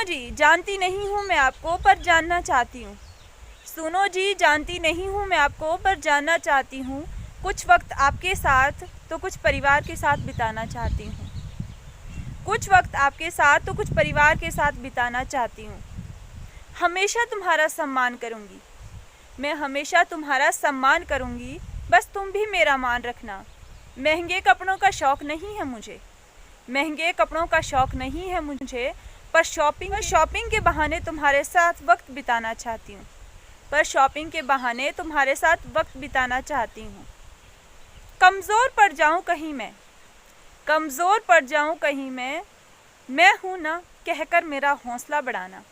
सुनो जी, जानती नहीं हूँ मैं आपको पर जानना चाहती हूँ। सुनो जी, जानती नहीं हूँ मैं आपको पर जानना चाहती हूँ। कुछ वक्त आपके साथ तो कुछ परिवार के साथ बिताना चाहती हूँ। कुछ वक्त आपके साथ तो कुछ परिवार के साथ बिताना चाहती हूँ। हमेशा तुम्हारा सम्मान करूँगी, मैं हमेशा तुम्हारा सम्मान करूँगी, बस तुम भी मेरा मान रखना। महंगे कपड़ों का शौक़ नहीं है मुझे, महंगे कपड़ों का शौक़ नहीं है मुझे, पर शॉपिंग के बहाने तुम्हारे साथ वक्त बिताना चाहती हूँ। पर शॉपिंग के बहाने तुम्हारे साथ वक्त बिताना चाहती हूँ। कमज़ोर पड़ जाऊँ कहीं मैं, कमज़ोर पड़ जाऊँ कहीं मैं हूँ ना कहकर मेरा हौसला बढ़ाना।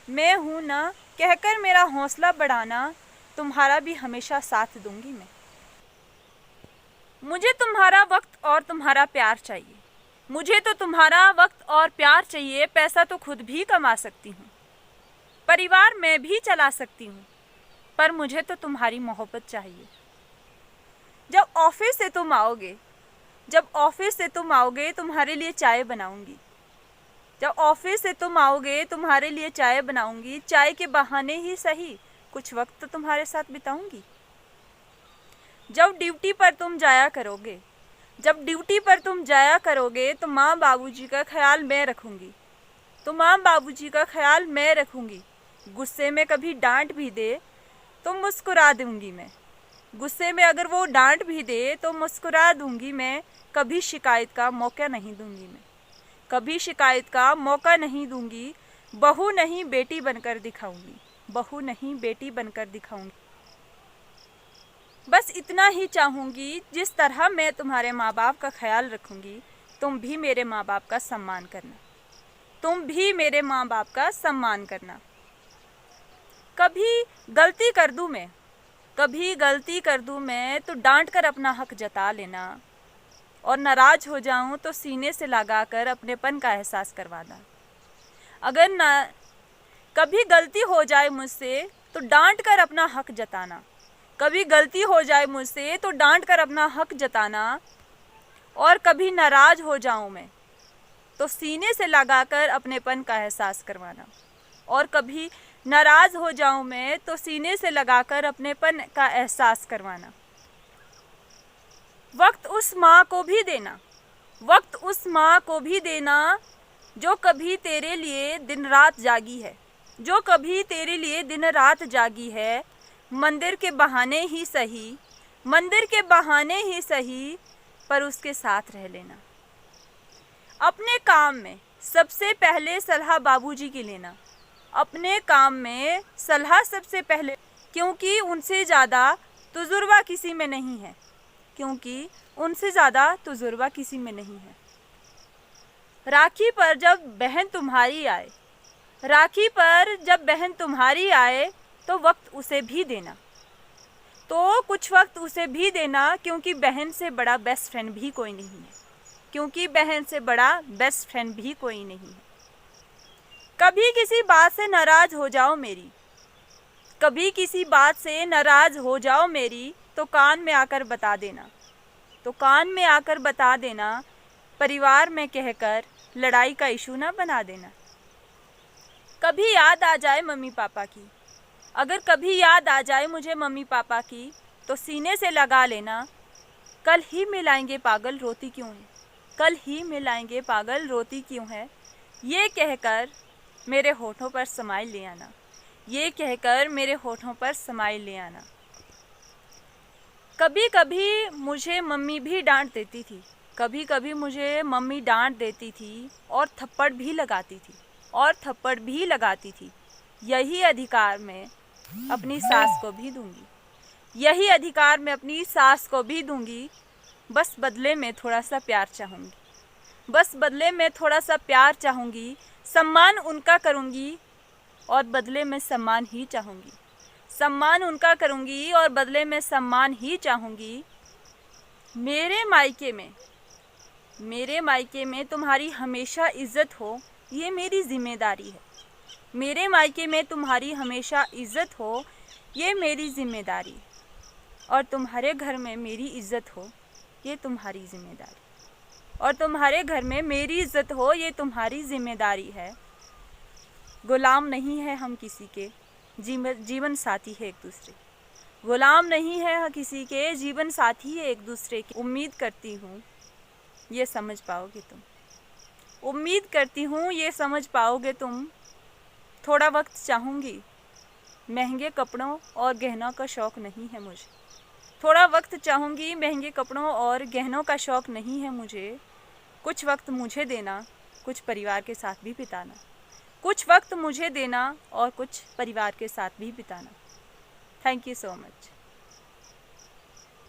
मैं हूँ ना कहकर मेरा हौसला बढ़ाना, तुम्हारा भी हमेशा साथ दूंगी मैं। मुझे तुम्हारा वक्त और तुम्हारा प्यार चाहिए, मुझे तो तुम्हारा वक्त और प्यार चाहिए। पैसा तो खुद भी कमा सकती हूँ, परिवार मैं भी चला सकती हूँ, पर मुझे तो तुम्हारी मोहब्बत चाहिए। जब ऑफिस से तुम आओगे, जब ऑफिस से तुम आओगे तुम्हारे लिए चाय बनाऊंगी। जब ऑफिस से तुम आओगे तुम्हारे लिए चाय बनाऊंगी। चाय के बहाने ही सही कुछ वक्त तो तुम्हारे साथ बिताऊंगी। जब ड्यूटी पर तुम जाया करोगे, जब ड्यूटी पर तुम जाया करोगे तो माँ बाबूजी का ख्याल मैं रखूंगी, तो माँ बाबूजी का ख्याल मैं रखूंगी। गुस्से में कभी डांट भी दे तो मुस्कुरा दूंगी मैं, गुस्से में अगर वो डांट भी दे तो मुस्कुरा दूंगी मैं। कभी शिकायत का मौका नहीं दूंगी मैं, कभी शिकायत का मौका नहीं दूंगी। बहू नहीं बेटी बनकर दिखाऊंगी, बहू नहीं बेटी बनकर दिखाऊंगी। बस इतना ही चाहूँगी, जिस तरह मैं तुम्हारे माँ बाप का ख्याल रखूँगी, तुम भी मेरे माँ बाप का सम्मान करना, तुम भी मेरे माँ बाप का सम्मान करना। कभी गलती कर दूँ मैं, कभी गलती कर दूँ मैं तो डांट कर अपना हक जता लेना, और नाराज़ हो जाऊँ तो सीने से लगाकर अपनेपन का एहसास करवाना। अगर ना कभी गलती हो जाए मुझसे तो डांट कर अपना हक जताना, कभी गलती हो जाए मुझसे तो डांट कर अपना हक जताना। और कभी नाराज़ हो जाऊँ मैं तो सीने से लगाकर अपनेपन का एहसास करवाना, और कभी नाराज़ हो जाऊँ मैं तो सीने से लगाकर अपनेपन का एहसास करवाना। वक्त उस माँ को भी देना, वक्त उस माँ को भी देना जो कभी तेरे लिए दिन रात जागी है, जो कभी तेरे लिए दिन रात जागी है। मंदिर के बहाने ही सही, मंदिर के बहाने ही सही, पर उसके साथ रह लेना। अपने काम में सबसे पहले सलाह बाबूजी की लेना, अपने काम में सलाह सबसे पहले, क्योंकि उनसे ज़्यादा तजुर्बा किसी में नहीं है, क्योंकि उनसे ज़्यादा तजुर्बा किसी में नहीं है। राखी पर जब बहन तुम्हारी आए, राखी पर जब बहन तुम्हारी आए तो वक्त उसे भी देना, तो कुछ वक्त उसे भी देना, क्योंकि बहन से बड़ा बेस्ट फ्रेंड भी कोई नहीं है, क्योंकि बहन से बड़ा बेस्ट फ्रेंड भी कोई नहीं है। कभी किसी बात से नाराज़ हो जाओ मेरी, कभी किसी बात से नाराज़ हो जाओ मेरी, तो कान में आकर बता देना, तो कान में आकर बता देना। परिवार में कहकर लड़ाई का इशू ना बना देना। कभी याद आ जाए मम्मी पापा की, अगर कभी याद आ जाए मुझे मम्मी पापा की, तो सीने से लगा लेना, कल ही मिलाएंगे पागल रोती क्यों है, कल ही मिलाएंगे पागल रोती क्यों है। ये कहकर मेरे होठों पर स्माइल ले आना, ये कहकर मेरे होठों पर स्माइल ले आना। कभी कभी मुझे मम्मी भी डांट देती थी, कभी कभी मुझे मम्मी डांट देती थी और थप्पड़ भी लगाती थी, और थप्पड़ भी लगाती थी। यही अधिकार मैं अपनी सास को भी दूंगी, यही अधिकार मैं अपनी सास को भी दूंगी। बस बदले में थोड़ा सा प्यार चाहूँगी, बस बदले में थोड़ा सा प्यार चाहूँगी। सम्मान उनका करूँगी और बदले में सम्मान ही चाहूँगी, सम्मान उनका करूँगी और बदले में सम्मान ही चाहूँगी। मेरे मायके में तुम्हारी हमेशा इज़्ज़त हो, ये मेरी ज़िम्मेदारी है। मेरे मायके में तुम्हारी हमेशा इज़्ज़त हो, ये मेरी ज़िम्मेदारी है। और तुम्हारे घर में मेरी इज़्ज़त हो, ये तुम्हारी ज़िम्मेदारी, और तुम्हारे घर में मेरी इज़्ज़त हो, ये तुम्हारी ज़िम्मेदारी है। गुलाम नहीं है हम किसी के, जीवन साथी है एक दूसरे। गुलाम नहीं है किसी के, जीवन साथी है एक दूसरे के। उम्मीद करती हूँ ये समझ पाओगे तुम, उम्मीद करती हूँ ये समझ पाओगे तुम। थोड़ा वक्त चाहूँगी, महंगे कपड़ों और गहनों का शौक़ नहीं है मुझे। थोड़ा वक्त चाहूँगी, महंगे कपड़ों और गहनों का शौक़ नहीं है मुझे। कुछ वक्त मुझे देना, कुछ परिवार के साथ भी बिताना। कुछ वक्त मुझे देना और कुछ परिवार के साथ भी बिताना। Thank you so much.